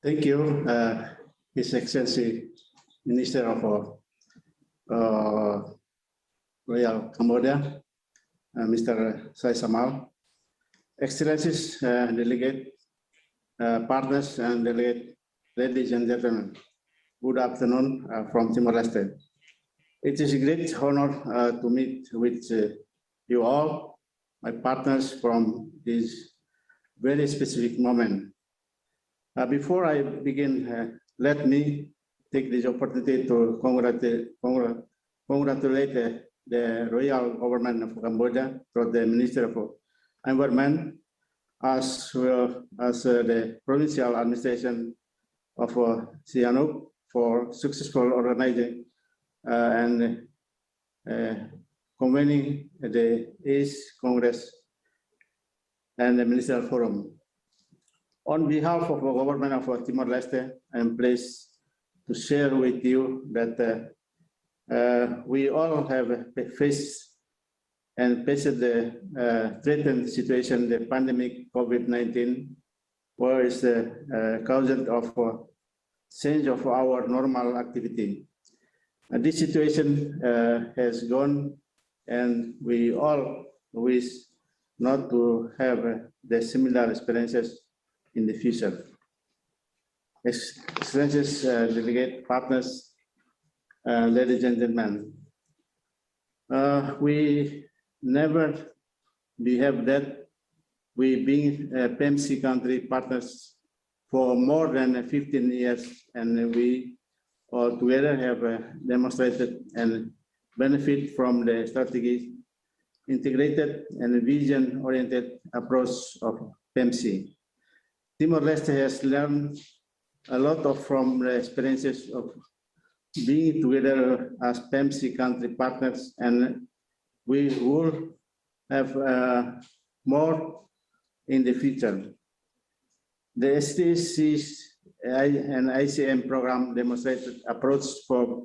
Thank you, His Excellency Minister of Royal Cambodia, Mr. Sai Samal, Excellencies, delegate, partners, and delegate, ladies and gentlemen. Good afternoon from Timor-Leste. It is a great honor to meet with you all, my partners, from this very specific moment. Before I begin, let me take this opportunity to congratulate the Royal Government of Cambodia through the Ministry of Environment, as well as the Provincial Administration of Sihanouk for successful organizing and convening the EAS Congress and the Ministerial Forum. On behalf of the government of Timor-Leste, I am pleased to share with you that we all have faced the threatened situation, the pandemic COVID-19, where is the cause of change of our normal activity. This situation has gone, and we all wish not to have the similar experiences in the future. Excellencies, delegate partners, ladies and gentlemen, we never behave that we being PEMSEA country partners for more than 15 years, and we all together have demonstrated and benefit from the strategy, integrated and vision-oriented approach of PEMSEA. Timor-Leste has learned a lot from the experiences of being together as PEMSEA country partners, and we will have more in the future. The SDS-SEA and ICM program demonstrated approach for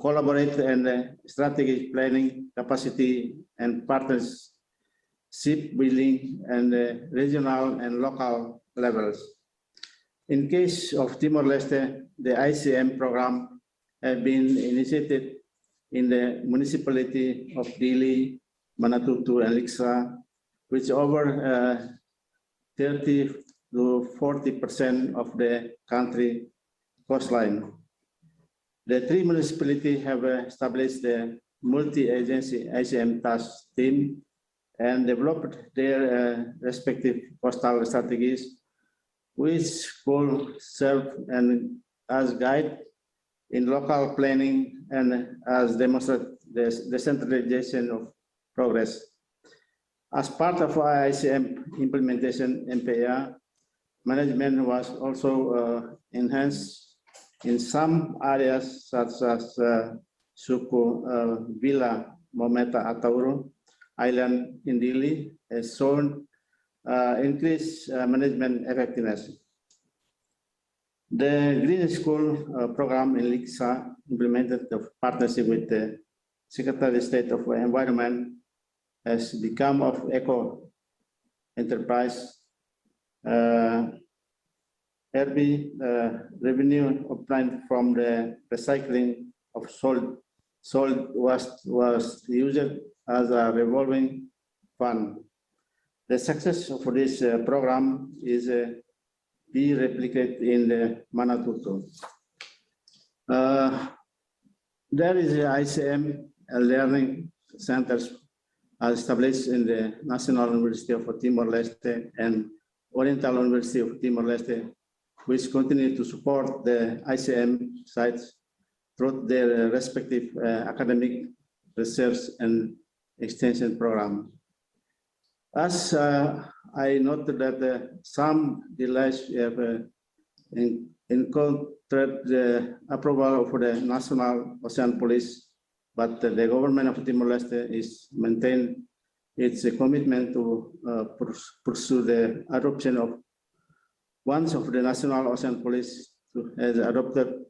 collaborate and strategic planning, capacity and partnership building, and regional and local levels. In case of Timor-Leste, the ICM program has been initiated in the municipality of Dili, Manatutu, and Liksa, which over 30 to 40% of the country coastline. The three municipalities have established the multi-agency ICM task team and developed their respective coastal strategies, which will serve as guide in local planning and as demonstrate the decentralization of progress. As part of our ICM implementation in Preah, management was also enhanced in some areas such as Suku Villa Mometa Atauru Island in Dili has shown increased management effectiveness. The Green School program in Liksa, implemented the partnership with the Secretary of State of Environment, has become of eco enterprise. Revenue obtained from the recycling of sold was used as a revolving fund. The success of this program is be replicated in the Manatutu. There is a ICM learning centers established in the National University of Timor-Leste and Oriental University of Timor-Leste, which continue to support the ICM sites through their respective academic, research, and extension program. As I noted that some delays have encountered the approval for the National Ocean Police, but the government of Timor-Leste is maintained its commitment to pursue the adoption of once of the National Ocean Police has adopted.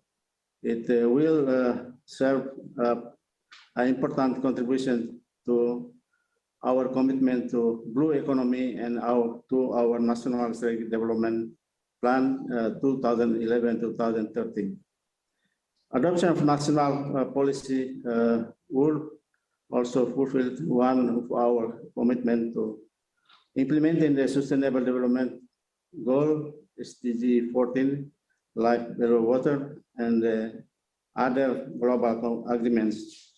It will serve an important contribution to our commitment to blue economy and to our national strategic development Plan 2011-2013. Adoption of national policy will also fulfill one of our commitment to implementing the Sustainable Development Goal, SDG 14, Life Below Water, and other global agreements.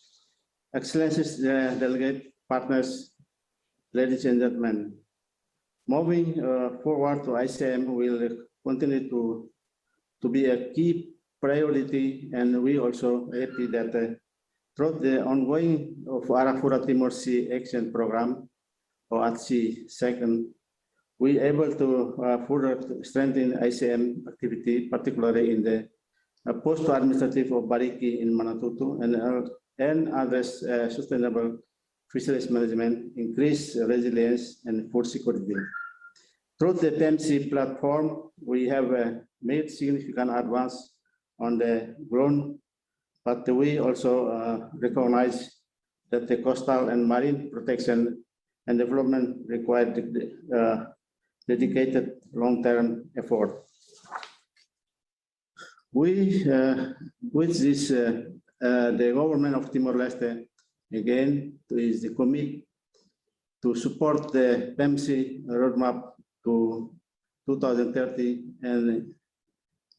Excellencies, delegate partners, ladies and gentlemen, moving forward to ICM will continue to be a key priority, and we also happy that through the ongoing of Arafura Timor-Sea Action Program, or ATSI second, we able to further strengthen ICM activity, particularly in the post administrative of Bariki in Manatutu, and address sustainable fisheries management, increase resilience, and food security. Through the PEMSEA platform, we have made significant advance on the ground, but we also recognize that the coastal and marine protection and development require dedicated long-term effort. With this, the government of Timor-Leste again is committed to support the PEMSEA Roadmap to 2030 and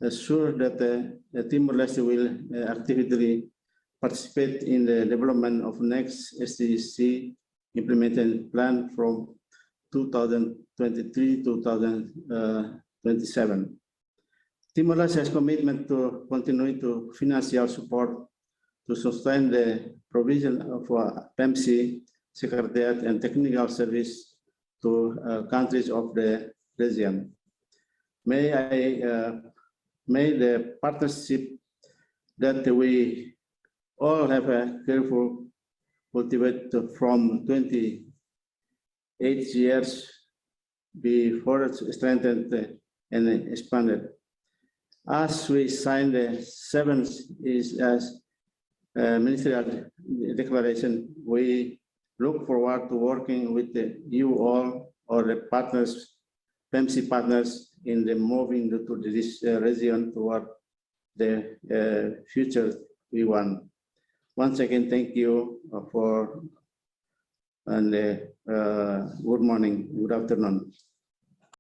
assure that the Timor-Leste will actively participate in the development of next SDS-SEA implementation plan from 2023 to 2027. Timor-Leste has commitment to continue to financial support to sustain the provision of PEMSEA Secretariat and technical service to countries of the region. May the partnership that we all have a careful cultivate from 28 years be further strengthened and expanded. As we sign the seventh EAS Ministerial Declaration, we look forward to working with you all or the partners, PEMSEA partners, in the moving to this region toward the future we want. Once again, thank you for and good morning, good afternoon.